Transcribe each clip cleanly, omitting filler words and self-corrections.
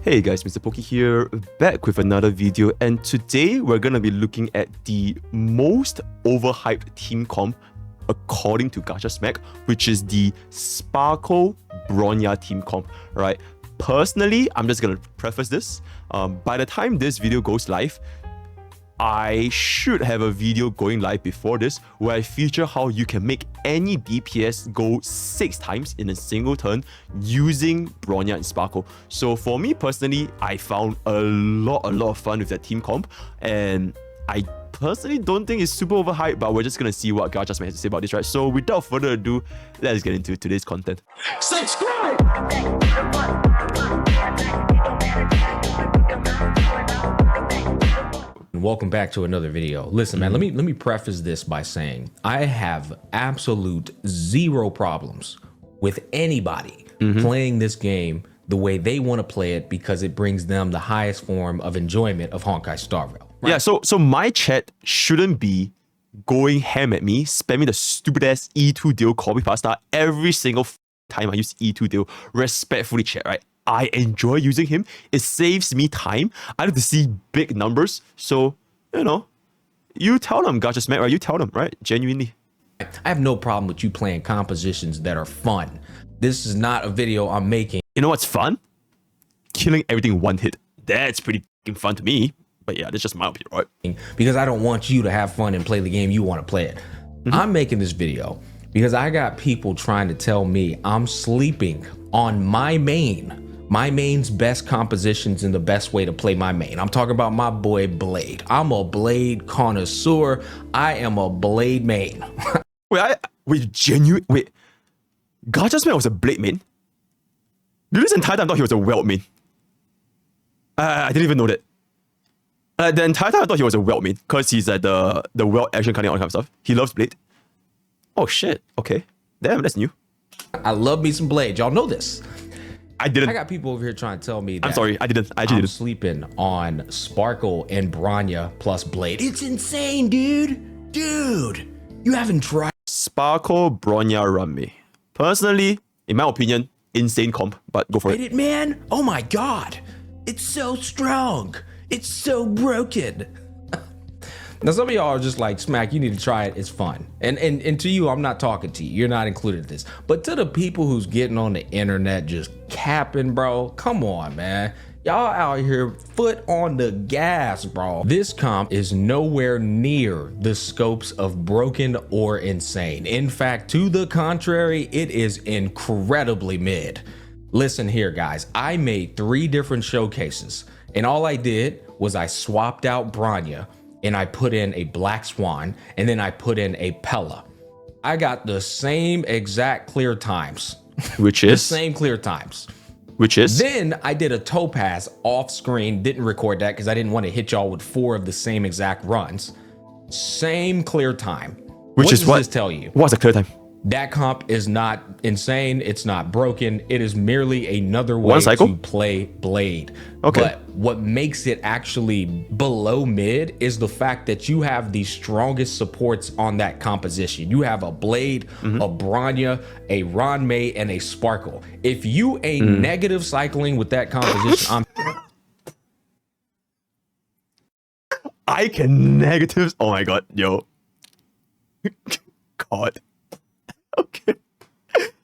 Hey guys, MrPokke here, back with another video, and today we're gonna be looking at the most overhyped team comp according to Gacha Smack, which is the Sparkle Bronya team comp, right? Personally, I'm just gonna preface this. By the time this video goes live, I should have a video going live before this where I feature how you can make any DPS go 6 times in a single turn using Bronya and Sparkle. So for me personally, I found a lot of fun with that team comp, and I personally don't think it's super overhyped, but we're just gonna see what Gacha Smack has to say about this, right? So without further ado, let's get into today's content. Subscribe! Welcome back to another video. Listen, man, let me preface this by saying I have absolute zero problems with anybody playing this game the way they want to play it because it brings them the highest form of enjoyment of honkaistarrail. Right? Yeah, so my chat shouldn't be going ham at me, spamming the stupid ass E2 deal copy pasta every single time I use E2 deal. Respectfully, chat, right? I enjoy using him. It saves me time. I like to see big numbers. So, you know, you tell them, Gacha Smack, right? You tell them, right? Genuinely. I have no problem with you playing compositions that are fun. This is not a video I'm making. You know what's fun? Killing everything one hit. That's pretty fucking fun to me. But yeah, that's just my opinion, right? Because I don't want you to have fun and play the game you want to play it. I'm making this video because I got people trying to tell me I'm sleeping on my main. My main's best compositions and the best way to play my main. I'm talking about my boy Blade. I'm a Blade connoisseur. I am a Blade main. Wait, Gacha Smack was a Blade main? Dude, this entire time I thought he was a Weld main. I didn't even know that. The entire time I thought he was a Weld main because he's at the Weld action cutting all kind of stuff. He loves Blade. Oh shit, okay. Damn, that's new. I love me some Blade. Y'all know this. I didn't. I got people over here trying to tell me that I'm sorry, I didn't. I actually I'm didn't. sleeping on Sparkle and Bronya plus Blade. It's insane, dude. Dude, you haven't tried. Sparkle, Bronya, Rami. Personally, in my opinion, insane comp, but go for it. It, man. Oh my God. It's so strong. It's so broken. Now, some of y'all are just like, Smack, you need to try it. It's fun. And to you, I'm not talking to you. You're not included in this. But to the people who's getting on the internet just capping, bro, come on, man. Y'all out here foot on the gas, bro. This comp is nowhere near the scopes of broken or insane. In fact, to the contrary, it is incredibly mid. Listen here, guys. I made 3 different showcases, and all I did was I swapped out Bronya, and I put in a Black Swan, and then I put in a Pella. I got the same exact clear times. Which is? The same clear times. Which is? Then I did a Topaz off screen, didn't record that because I didn't want to hit y'all with 4 of the same exact runs. Same clear time. Which is what? Does this tell you? What's a clear time? That comp is not insane. It's not broken. It is merely another way to play Blade. Okay. But what makes it actually below mid is the fact that you have the strongest supports on that composition. You have a Blade, a Bronya, a Ranmei, and a Sparkle. If you ain't negative cycling with that composition, I can negatives. Oh my god, yo. God. Okay.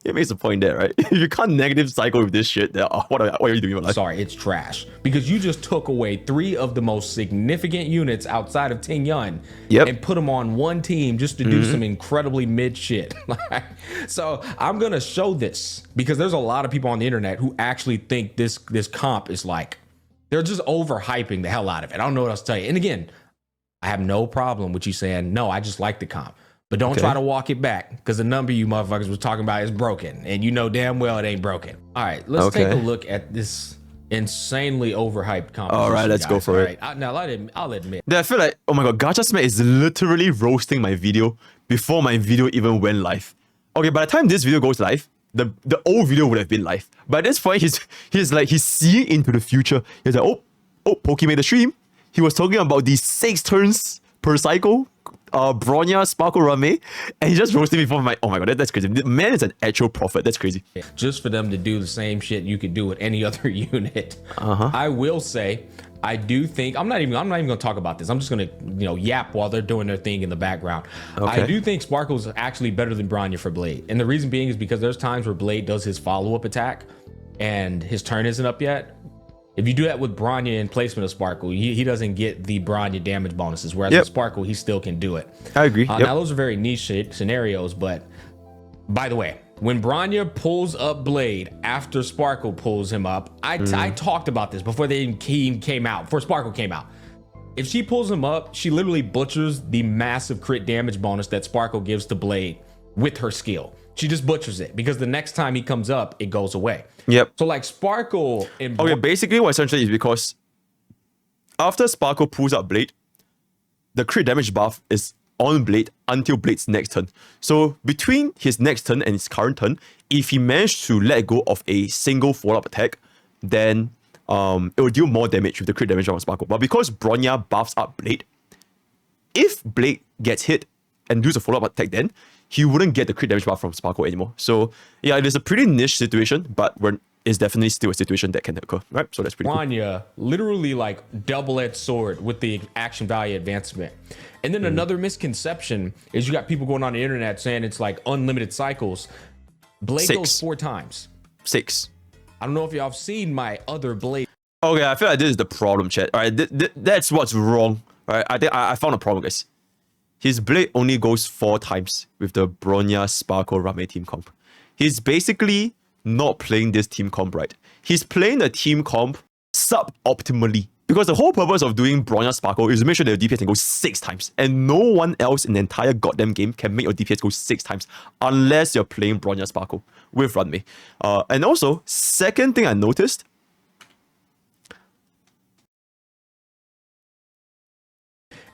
It makes a point there, right? If you can't negative cycle with this shit, then what are you doing in your life? Sorry, it's trash. Because you just took away 3 of the most significant units outside of Ting Yun and put them on one team just to do some incredibly mid shit. So I'm going to show this because there's a lot of people on the internet who actually think this comp is like, they're just overhyping the hell out of it. I don't know what else to tell you. And again, I have no problem with you saying, no, I just like the comp. But don't try to walk it back because the number you motherfuckers was talking about is broken. And you know damn well it ain't broken. All right, let's take a look at this insanely overhyped composition. All right, let's go for it. Now, I'll admit. I feel like, oh my god, Gacha Smack is literally roasting my video before my video even went live. Okay, by the time this video goes live, the old video would have been live. But at this point, he's seeing into the future. He's like, oh, Pokke made a stream. He was talking about these 6 turns per cycle. Bronya Sparkle Rame, and he just roasted me for my. Oh my god, that's crazy. The man is an actual prophet. That's crazy. Just for them to do the same shit you could do with any other unit. I will say, I do think I'm not even gonna talk about this. I'm just gonna yap while they're doing their thing in the background. Okay. I do think Sparkle's actually better than Bronya for Blade, and the reason being is because there's times where Blade does his follow-up attack, and his turn isn't up yet. If you do that with Bronya in placement of Sparkle, he doesn't get the Bronya damage bonuses, whereas with Sparkle, he still can do it. I agree. Now, those are very niche scenarios, but by the way, when Bronya pulls up Blade after Sparkle pulls him up, I talked about this before they even came out, before Sparkle came out. If she pulls him up, she literally butchers the massive crit damage bonus that Sparkle gives to Blade with her skill. She just butchers it because the next time he comes up, it goes away. Yep. So like Sparkle and basically what essentially is because after Sparkle pulls up Blade, the crit damage buff is on Blade until Blade's next turn. So between his next turn and his current turn, if he managed to let go of a single follow-up attack, then it will deal more damage with the crit damage on Sparkle. But because Bronya buffs up Blade, if Blade gets hit and does a follow-up attack, then he wouldn't get the crit damage buff from Sparkle anymore. So yeah, it is a pretty niche situation, but it's definitely still a situation that can occur, right? So that's pretty cool. Bronya, literally like double-edged sword with the action value advancement. And then another misconception is you got people going on the internet saying it's like unlimited cycles. Blade goes 4 times. 6. I don't know if y'all have seen my other Blade. Okay, I feel like this is the problem, chat. All right, that's what's wrong. All right, I think I found a problem, guys. His Blade only goes 4 times with the Bronya Sparkle Rame team comp. He's basically not playing this team comp right. He's playing the team comp sub-optimally. Because the whole purpose of doing Bronya Sparkle is to make sure that your DPS can go 6 times. And no one else in the entire goddamn game can make your DPS go 6 times unless you're playing Bronya Sparkle with Runmei. And also, second thing I noticed,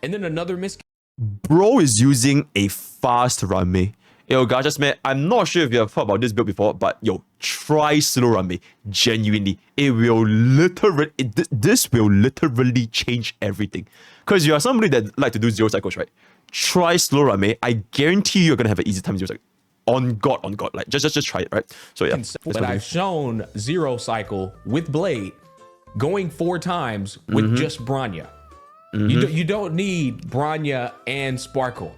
and then another bro is using a fast Runmei. Yo, Gacha Smack, I'm not sure if you have heard about this build before, but yo, try slow Runmei. Genuinely, it will literally, this will literally change everything. Because you are somebody that like to do 0 cycles, right? Try slow Runmei. I guarantee you're gonna have an easy time 0 cycles. On God, like just try it, right? So yeah. But I've shown 0 cycle with Blade going 4 times with just Bronya. You don't need Bronya and Sparkle.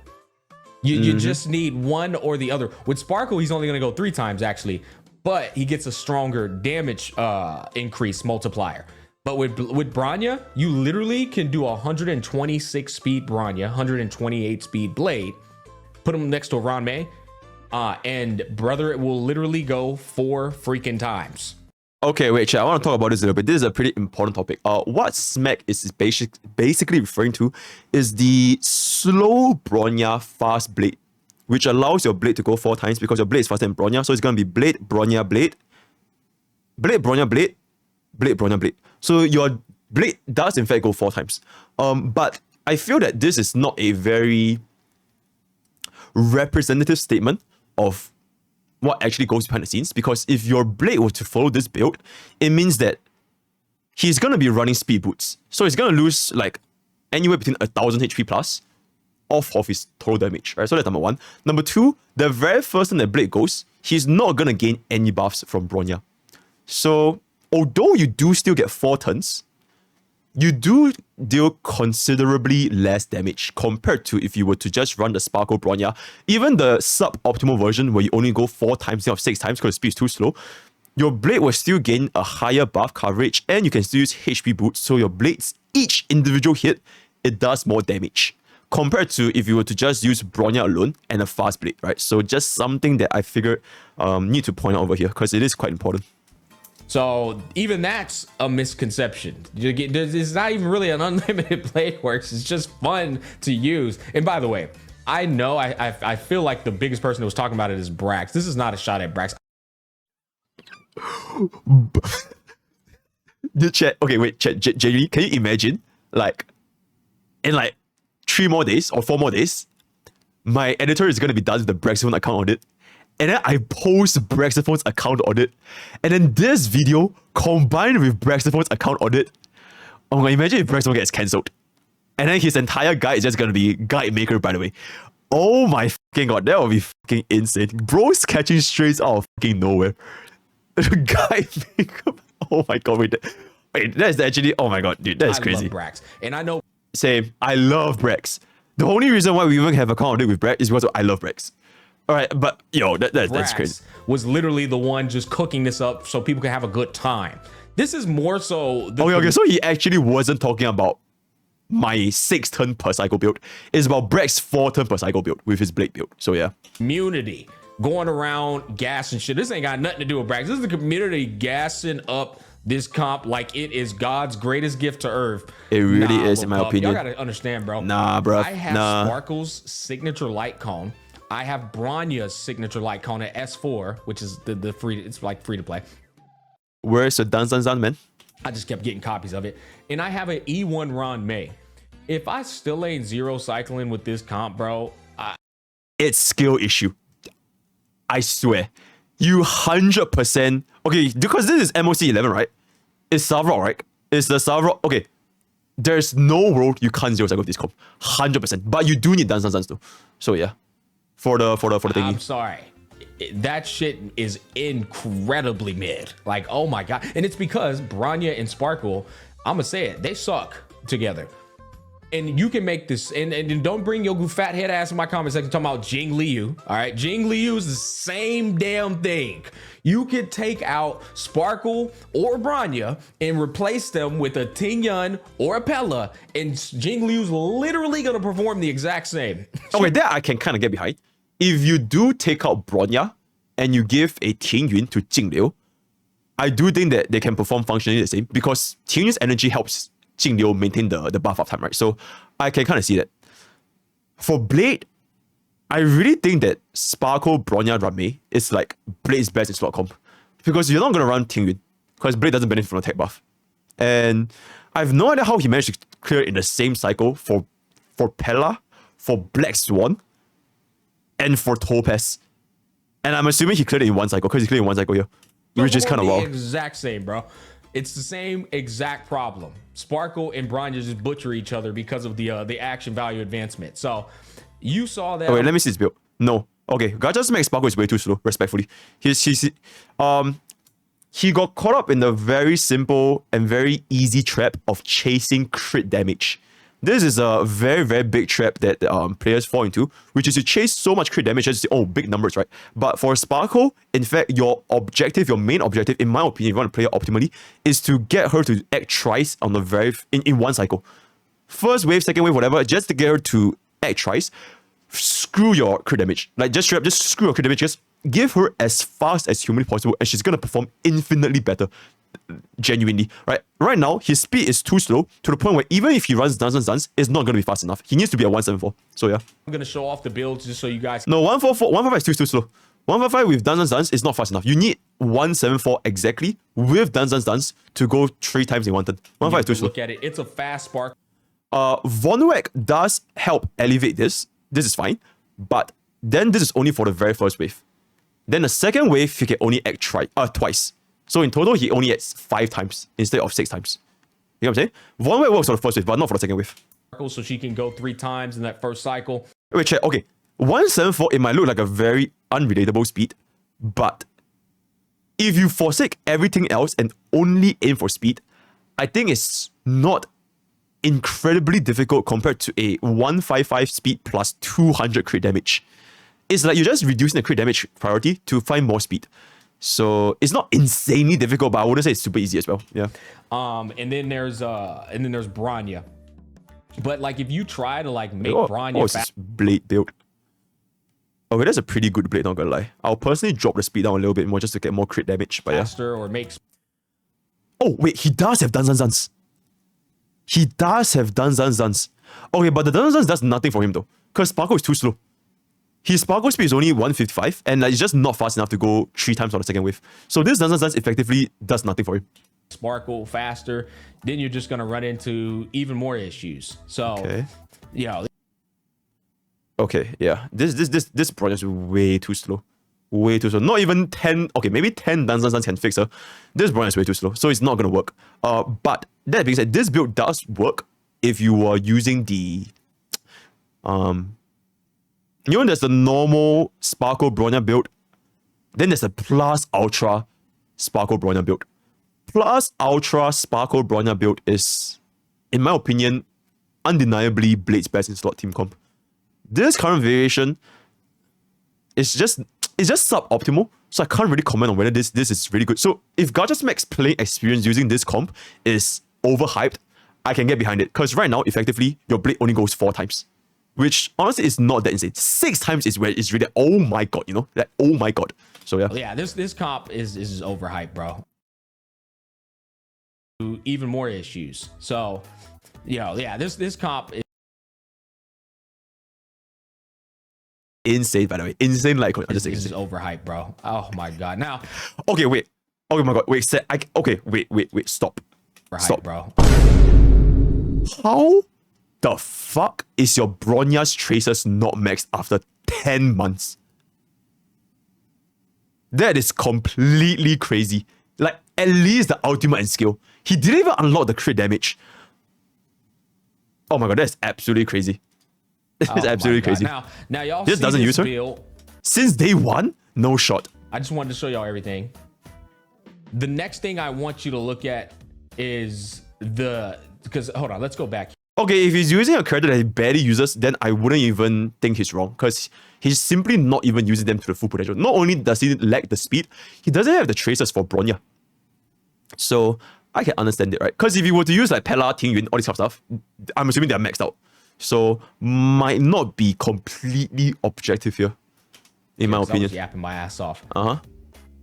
You just need one or the other. With Sparkle, he's only going to go 3 times, actually. But he gets a stronger damage increase multiplier. But with Bronya, you literally can do 126 speed Bronya, 128 speed Blade. Put him next to Ranmei. And brother, it will literally go 4 freaking times. Okay, wait, chat. I want to talk about this a little bit. This is a pretty important topic. What Smack is basically referring to is the slow Bronya fast Blade, which allows your Blade to go 4 times because your Blade is faster than Bronya. So it's going to be Blade, Bronya, Blade, Blade, Bronya, Blade, Blade, Bronya, Blade. So your Blade does in fact go 4 times. But I feel that this is not a very representative statement of what actually goes behind the scenes, because if your Blade were to follow this build, it means that he's going to be running speed boots. So he's going to lose like anywhere between 1000 HP plus off of his total damage, right? So that's number 1. Number 2, the very first time that Blade goes, he's not going to gain any buffs from Bronya. So although you do still get 4 turns, you do deal considerably less damage compared to if you were to just run the Sparkle Bronya. Even the sub-optimal version where you only go 4 times instead of 6 times because the speed is too slow, your Blade will still gain a higher buff coverage and you can still use HP boots, so your Blades, each individual hit, it does more damage compared to if you were to just use Bronya alone and a fast Blade, right? So just something that I figured need to point out over here because it is quite important. So even that's a misconception. It's not even really an unlimited Blade works. It's just fun to use. And by the way, I know I feel like the biggest person that was talking about it is Brax. This is not a shot at Brax. Chat. Okay, wait, chat. Jamie, can you imagine, like, in like 3 more days or 4 more days, my editor is gonna be done with the Braxphone account audit, and then I post Braxphone's account audit, and then this video combined with Braxphone's account audit. Oh my! Imagine if Braxphone gets cancelled. And then his entire guide is just gonna be guide maker, by the way. Oh my fucking god, that would be fucking insane. Bro's catching strays out of fucking nowhere. Guide maker. Oh my god, wait, that's actually, oh my god, dude, that's crazy. I love Brax. And I know. Same, I love Brax. The only reason why we even have a account with Brax is because I love Brax. Alright, but yo, that's crazy. Was literally the one just cooking this up so people can have a good time. This is more so. Okay, so he actually wasn't talking about my 6 turn per cycle build. It's about Brax's 4 turn per cycle build with his Blade build. So yeah. Community going around gassing shit. This ain't got nothing to do with Brax. This is the community gassing up this comp like it is God's greatest gift to Earth. It really is, in my opinion. Y'all gotta understand, bro. Nah, bro. I have Sparkle's signature light cone. I have Bronya's signature light cone at S4, which is the free. It's like free to play. Where's the Dun, man? I just kept getting copies of it. And I have an E1 Ron May. If I still ain't zero cycling with this comp, bro, it's skill issue. I swear. You 100%. Okay, because this is MOC 11, right? It's Savrock, right? It's the Savrock. Okay. There's no world you can't zero cycle with this comp. 100%. But you do need Dun though. So yeah. For the thingy. I'm sorry. That shit is incredibly mid. Like, oh my god. And it's because Bronya and Sparkle, I'ma say it, they suck together. And you can make this, and don't bring your fat head ass in my comment section talking about Jing Liu. All right, Jing Liu is the same damn thing. You could take out Sparkle or Bronya and replace them with a Ting Yun or a Pella, and Jing Liu's literally gonna perform the exact same. Okay, that I can kind of get behind. If you do take out Bronya and you give a Ting Yun to Jing Liu, I do think that they can perform functionally the same because Ting Yun's energy helps Jing Liu maintain the buff up time, right? So I can kind of see that. For Blade, I really think that Sparkle, Bronya, Rame is like Blade's best in slot comp. Because you're not going to run Ting Yun, because Blade doesn't benefit from the tech buff. And I have no idea how he managed to clear it in the same cycle for Pella, for Black Swan, and for Topaz. And I'm assuming he cleared it in one cycle, because he cleared it in one cycle here. Which is kind of wild. Exact same, bro. It's the same exact problem. Sparkle and Bronya just butcher each other because of the action value advancement. So you saw that. Okay, let me see his build. No. Okay, Gacha Smack Sparkle is way too slow, respectfully. He got caught up in the very simple and very easy trap of chasing crit damage. This is a very, very big trap that players fall into, which is to chase so much crit damage as oh, big numbers, right? But for Sparkle, in fact, your main objective, in my opinion, if you want to play her optimally, is to get her to act thrice on the in one cycle. First wave, second wave, whatever, just to get her to act thrice. Screw your crit damage. Like, just screw your crit damage. Just give her as fast as humanly possible, and she's gonna perform infinitely better. Genuinely, right? Right now, his speed is too slow to the point where even if he runs Dance, it's not going to be fast enough. He needs to be at 174. So yeah. I'm going to show off the builds just so you guys. No, 145 is too slow. 155 with Dance is not fast enough. You need 174 exactly with Dance to go 3 times in one turn. 155 is too slow. Look at it. It's a fast spark. Vonwek does help elevate this. This is fine. But then this is only for the very first wave. Then the second wave, he can only act twice. So in total, he only acts 5 times instead of 6 times. You know what I'm saying? Vonwek works for the first wave, but not for the second wave. So she can go 3 times in that first cycle. Wait, check. Okay. 174, it might look like a very unrelatable speed, but if you forsake everything else and only aim for speed, I think it's not incredibly difficult compared to a 155 speed plus 200 crit damage. It's like you're just reducing the crit damage priority to find more speed. So it's not insanely difficult, but I wouldn't say it's super easy as well. Yeah. And then there's Bronya. But like if you try to like make Bronya it's this Blade build. Okay, that's a pretty good Blade, not gonna lie. I'll personally drop the speed down a little bit more just to get more crit damage. But faster or makes. Oh wait, he does have Dance. He does have Dance. Okay, but the Dance does nothing for him though, because Sparkle is too slow. His Sparkle speed is only 155, and it's just not fast enough to go 3 times on the second wave. So this Dance effectively does nothing for him. Sparkle faster, then you're just gonna run into even more issues. So, okay. Yeah. Okay, yeah. This Bronya is way too slow. Way too slow. Not even 10. Okay, maybe 10 Dance can fix her. This Bronya is way too slow, so it's not gonna work. But that being said, this build does work if you are using the there's the normal Sparkle Bronya build, then there's a Plus Ultra Sparkle Bronya build. Plus Ultra Sparkle Bronya build is, in my opinion, undeniably Blade's best in slot team comp. This current variation is just suboptimal, so I can't really comment on whether this is really good. So if Gacha Smack's playing experience using this comp is overhyped, I can get behind it, because right now, effectively, your Blade only goes 4 times. Which honestly is not that insane. 6 times is where it's really, oh my god, you know? Like, oh my god. So yeah. Yeah, this comp is overhyped, bro. Even more issues. So, yeah, this comp is insane, by the way. Insane, like, this is overhyped, bro. Oh my god. Now, okay, wait. Oh my god, wait, okay, wait, stop. Stop, bro. How the fuck is your Bronya's Traces not maxed after 10 months? That is completely crazy. Like, at least the ultimate and skill. He didn't even unlock the crit damage. Oh my god, that's absolutely crazy. That's absolutely crazy. Now y'all this doesn't use her build. Since day 1? No shot. I just wanted to show y'all everything. The next thing I want you to look at is because hold on, let's go back. Okay, if he's using a character that he barely uses, then I wouldn't even think he's wrong, because he's simply not even using them to the full potential. Not only does he lack the speed, he doesn't have the traces for Bronya. So I can understand it, right? Because if you were to use like Pella, Ting Yun, all this kind of stuff, I'm assuming they're maxed out. So might not be completely objective here, in my opinion. I was yapping my ass off.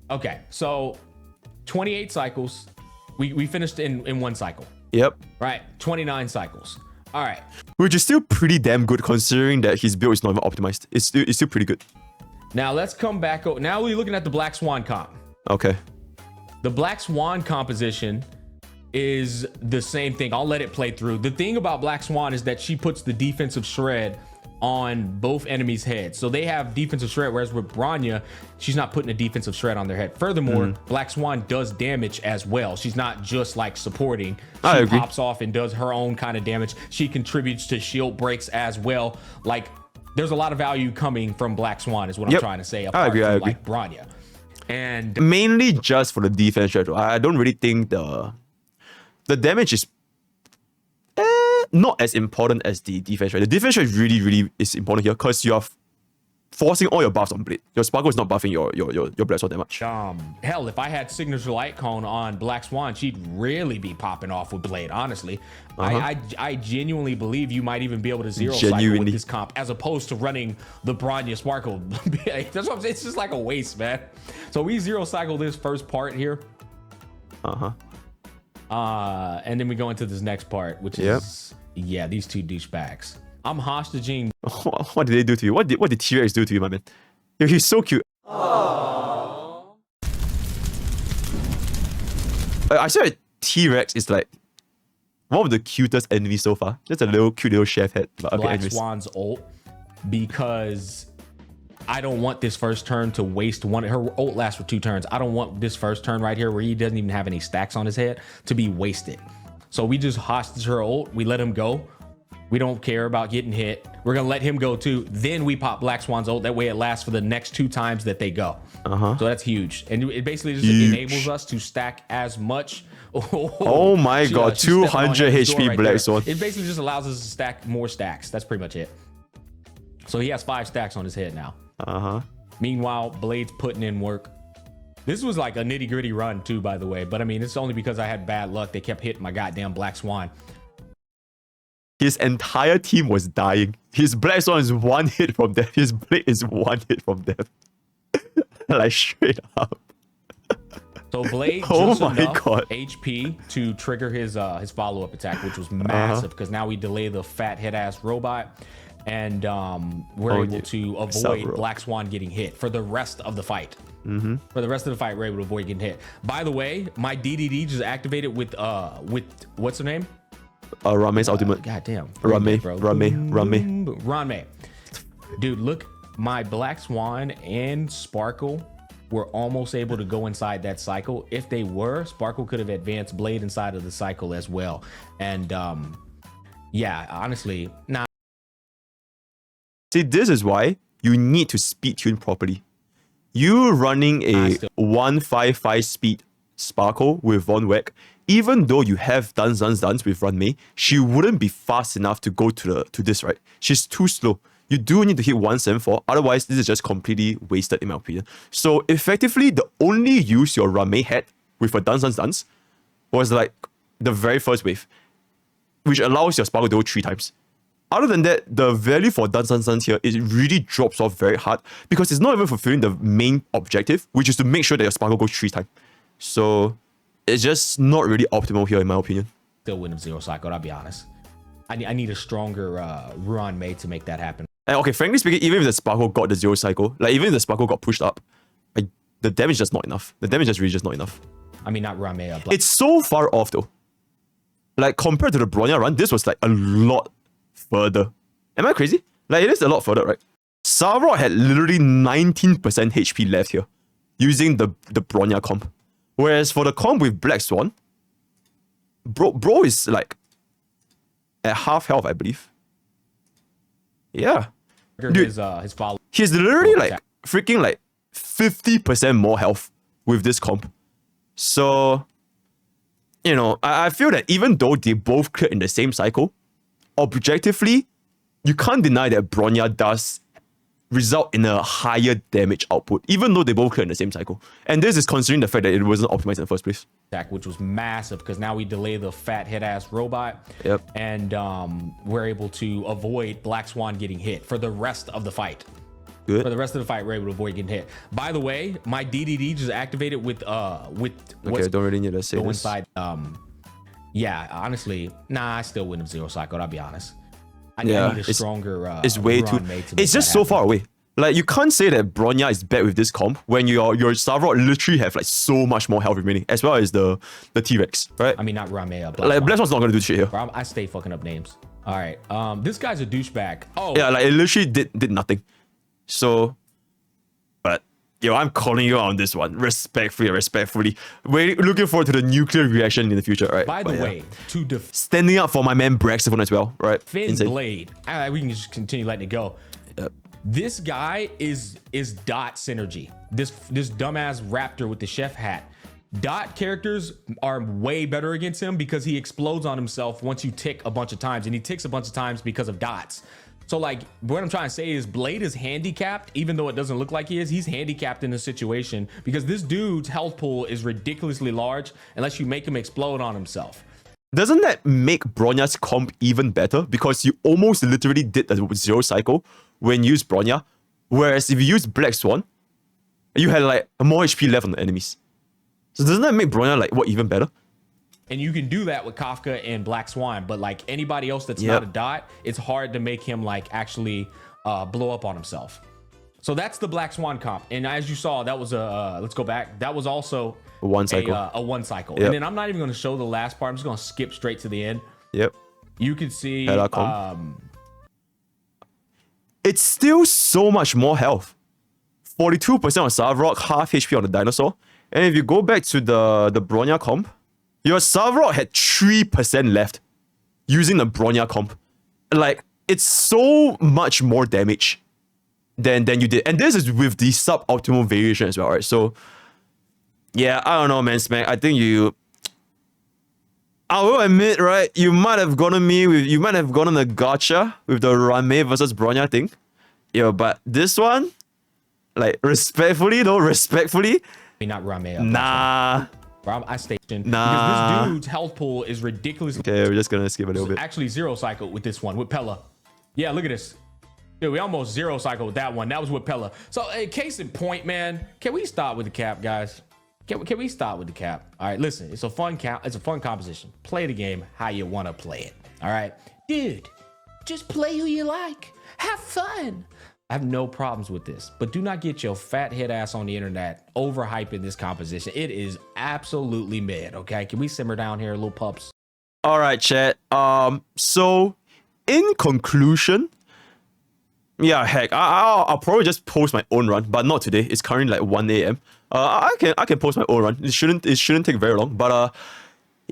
Okay, so 28 cycles. We finished in 1 cycle. Yep. Right, 29 cycles. All right. Which is still pretty damn good, considering that his build is not even optimized. It's still pretty good. Now let's come back. Now we're looking at the Black Swan comp. Okay. The Black Swan composition is the same thing. I'll let it play through. The thing about Black Swan is that she puts the defensive shred on both enemies' heads. So they have defensive shred, whereas with Bronya, she's not putting a defensive shred on their head. Furthermore, Black Swan does damage as well. She's not just like supporting. She pops off and does her own kind of damage. She contributes to shield breaks as well. Like, there's a lot of value coming from Black Swan is what I'm trying to say. I agree. Like Bronya. And mainly just for the defense shred. I don't really think the damage is not as important as the defense shred. The defense shred really is important here, because you're forcing all your buffs on Blade. Your Sparkle is not buffing your Black Swan that much. Hell, if I had Signature Light Cone on Black Swan, she'd really be popping off with Blade, honestly. I genuinely believe you might even be able to zero cycle with this comp, as opposed to running the Bronya Sparkle. That's what I'm saying. It's just like a waste, man. So we zero cycle this first part here. And then we go into this next part, which is these 2 douchebags. I'm hostaging. What did they do to you? What did T-Rex do to you, my man? He's so cute. Aww. I said T-Rex is like one of the cutest enemies so far. Just a cute little chef head. But okay, Black Swan's ult, because I don't want this first turn to waste one. Her ult lasts for 2 turns. I don't want this first turn right here, where he doesn't even have any stacks on his head, to be wasted. So we just hostage her ult. We let him go. We don't care about getting hit. We're gonna let him go too. Then we pop Black Swan's ult. That way it lasts for the next 2 times that they go. So that's huge. And it basically just enables us to stack as much. Oh my god, 200 HP right Black Swan. It basically just allows us to stack more stacks. That's pretty much it. So he has 5 stacks on his head now. Meanwhile, Blade's putting in work. This was like a nitty gritty run too, by the way. But I mean, it's only because I had bad luck. They kept hitting my goddamn Black Swan. His entire team was dying. His Black Swan is 1 hit from death. His Blade is 1 hit from death. Like, straight up. So Blade just enough HP to trigger his follow-up attack, which was massive, because now we delay the fat head-ass robot, and we're able to avoid Black Swan getting hit for the rest of the fight. For the rest of the fight, we're able to avoid getting hit. By the way, my DDD just activated with what's her name? Rame's ultimate. Goddamn. Rame. Dude, look, my Black Swan and Sparkle were almost able to go inside that cycle. If they were, Sparkle could have advanced Blade inside of the cycle as well. And Yeah, honestly, nah. See, this is why you need to speed tune properly. You running a 155 speed Sparkle with Von Weck, even though you have Duns with Run Mei, she wouldn't be fast enough to go to this, right? She's too slow. You do need to hit 174, otherwise this is just completely wasted in my opinion. So effectively, the only use your Run Mei had with a Duns was like the very first wave, which allows your Sparkle to go 3 times. Other than that, the value for Duns here, it really drops off very hard because it's not even fulfilling the main objective, which is to make sure that your Sparkle goes 3 times. So it's just not really optimal here in my opinion. Still win of Zero Cycle, I'll be honest. I need a stronger Run Mei to make that happen. And okay, frankly speaking, even if the Sparkle got the Zero Cycle, like even if the Sparkle got pushed up, like, the damage is just not enough. The damage is really just not enough. I mean, not Run Mei. It's so far off though. Like compared to the Bronya run, this was like a lot further. Am I crazy? Like it is a lot further, right? Sarvrock had literally 19% HP left here using the Bronya comp. Whereas for the comp with Black Swan, bro is like at half health, I believe. Yeah. Dude, his follow. He's literally like freaking like 50% more health with this comp. So, you know, I feel that even though they both cleared in the same cycle, objectively, you can't deny that Bronya does result in a higher damage output, even though they both clear in the same cycle. And this is considering the fact that it wasn't optimized in the first place. Which was massive because now we delay the fat hit-ass robot. Yep. And we're able to avoid Black Swan getting hit for the rest of the fight. Good. For the rest of the fight, we're able to avoid getting hit. By the way, my DDD just activated with okay, I don't really need to say this. Inside. Yeah, honestly, nah, I still win of Zero Cycle, I'll be honest. I need a stronger it's way too it's just so far away. Like you can't say that Bronya is bad with this comp when your Starrock literally have like so much more health remaining, as well as the T-Rex, right? I mean, not Ramea. Like Black Swan's not gonna do shit here. Bro, I stay fucking up names. All right, this guy's a douchebag. Oh yeah, like it literally did nothing. So, but yo, I'm calling you out on this one, respectfully. We're looking forward to the nuclear reaction in the future, right? By the way, standing up for my man Braxton as well, right? Finn Blade. We can just continue letting it go. Yep. This guy is Dot synergy. This dumbass raptor with the chef hat. Dot characters are way better against him because he explodes on himself once you tick a bunch of times, and he ticks a bunch of times because of dots. So like what I'm trying to say is Blade is handicapped, even though it doesn't look like he is. He's handicapped in this situation because this dude's health pool is ridiculously large unless you make him explode on himself. Doesn't that make Bronya's comp even better? Because you almost literally did the Zero Cycle when you used Bronya. Whereas if you use Black Swan, you had like more HP left on the enemies. So doesn't that make Bronya like what even better? And you can do that with Kafka and Black Swan, but like anybody else that's not a dot, it's hard to make him like actually blow up on himself. So that's the Black Swan comp. And as you saw, that was a, let's go back. That was also a one cycle. Yep. And then I'm not even going to show the last part. I'm just going to skip straight to the end. Yep. You can see, it's still so much more health. 42% on Sarvrock, half HP on the dinosaur. And if you go back to the Bronya comp, your Sarvrock had 3% left using the Bronya comp. Like, it's so much more damage than you did. And this is with the suboptimal variation as well, right? So, yeah, I don't know, man, Smack. I think I will admit, right, you might have gone on the gacha with the Ranmei versus Bronya thing. Yo, but this one, like, respectfully, I mean, not Ranmei. Nah. I stationed because this dude's health pool is ridiculous. Okay, we're just gonna skip a little bit. Actually, Zero Cycle with this one with Pella. Yeah, look at this. Dude, we almost Zero Cycle with that one. That was with Pella. So, case in point, man. Can we start with the cap, guys? Can we start with the cap? All right, listen. It's a fun cap. It's a fun composition. Play the game how you want to play it. All right, dude. Just play who you like. Have fun. I have no problems with this, but do not get your fat head ass on the internet overhyping this composition. It is absolutely mid, okay? Can we simmer down here, little pups? All right, chat. So in conclusion, yeah, heck, I'll probably just post my own run, but not today. It's currently like 1 a.m. I can post my own run. It shouldn't take very long, but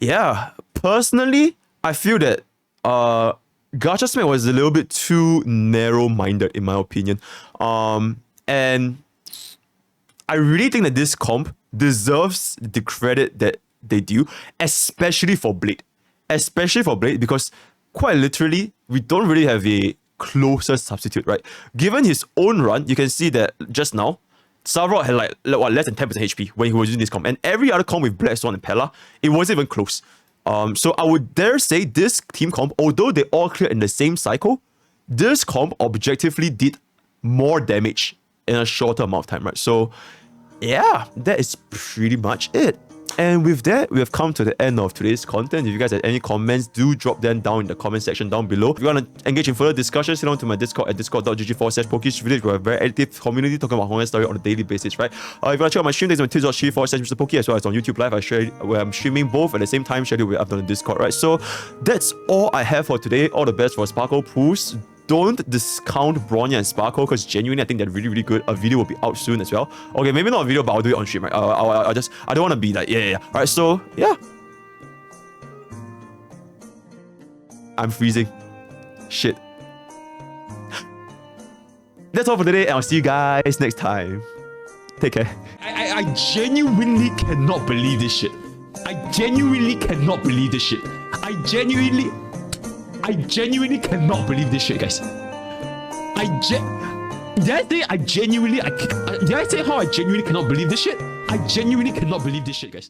yeah, personally, I feel that Gacha Smack was a little bit too narrow-minded in my opinion. And I really think that this comp deserves the credit that they do, especially for Blade. Especially for Blade, because quite literally, we don't really have a closer substitute, right? Given his own run, you can see that just now, Starrail had like what, less than 10% HP when he was using this comp. And every other comp with Black Swan and Pella, it wasn't even close. So I would dare say this team comp, although they all cleared in the same cycle, this comp objectively did more damage in a shorter amount of time, right? So yeah, that is pretty much it. And with that, we have come to the end of today's content. If you guys have any comments, do drop them down in the comment section down below. If you want to engage in further discussions, head on to my Discord at discord.gg/Pokke. We have a very active community talking about Honkai story on a daily basis, right? If you want to check out my stream, there's my twitch.tv/MrPokke, as well as on YouTube Live. Where I'm streaming both at the same time, schedule up on the Discord, right? So that's all I have for today. All the best for Sparkle Pools. Don't discount Bronya and Sparkle, because genuinely I think they're really, really good. A video will be out soon as well. Okay, maybe not a video, but I'll do it on stream, right? I don't want to be like, yeah. Alright, so yeah. I'm freezing. Shit. That's all for today, and I'll see you guys next time. Take care. I genuinely cannot believe this shit. I genuinely cannot believe this shit. I genuinely cannot believe this shit, guys. Did I say how I genuinely cannot believe this shit? I genuinely cannot believe this shit, guys.